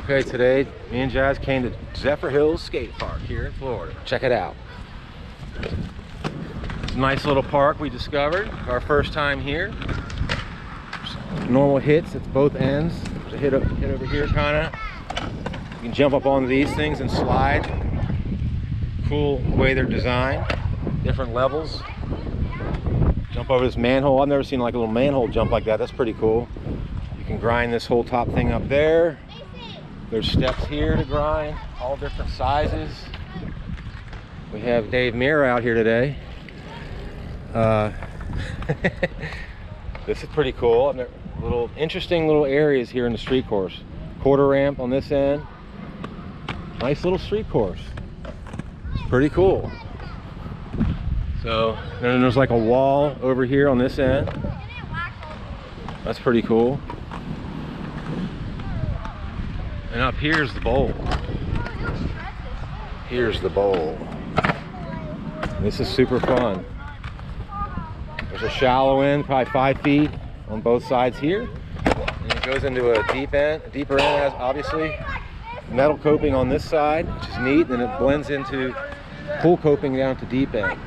Okay, today me and Jazz came to Zephyrhills Skate Park here in Florida. Check it out. It's a nice little park we discovered. Our first time here. Normal hits at both ends. There's a hit over here, kind of. You can jump up on these things and slide. Cool way they're designed. Different levels. Jump over this manhole. I've never seen like a little manhole jump like that. That's pretty cool. You can grind this whole top thing up there. There's steps here to grind, all different sizes. We have Dave Muir out here today. This is pretty cool. Little interesting little areas here in the street course. Quarter ramp on this end. Nice little street course. It's pretty cool. So then there's like a wall over here on this end. That's pretty cool. And up here's the bowl. Here's the bowl. This is super fun. There's a shallow end, probably 5 feet on both sides here. And it goes into a deeper end, obviously. Metal coping on this side, which is neat, and it blends into pool coping down to deep end.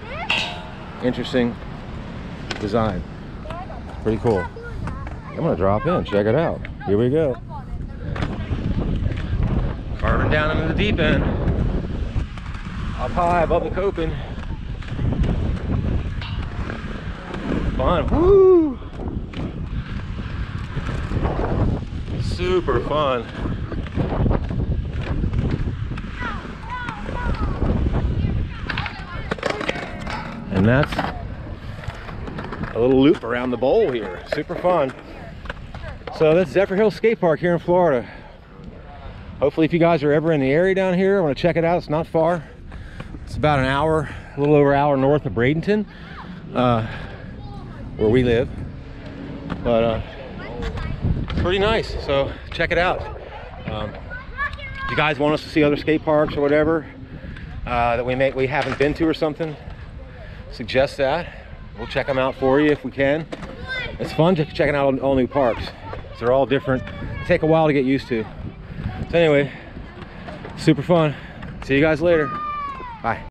Interesting design. Pretty cool. I'm gonna drop in, check it out. Here we go. Carving down into the deep end. Up high above the coping. Fun. Woo! Super fun. And that's a little loop around the bowl here. Super fun. So that's Zephyrhills Skate Park here in Florida. Hopefully if you guys are ever in the area down here, I want to check it out. It's not far. It's about an hour, a little over an hour north of Bradenton, where we live. But it's pretty nice, so check it out. If you guys want us to see other skate parks or whatever that we haven't been to or something, suggest that. We'll check them out for you if we can. It's fun checking out all new parks. They're all different. They take a while to get used to. So anyway, super fun. See you guys later. Bye.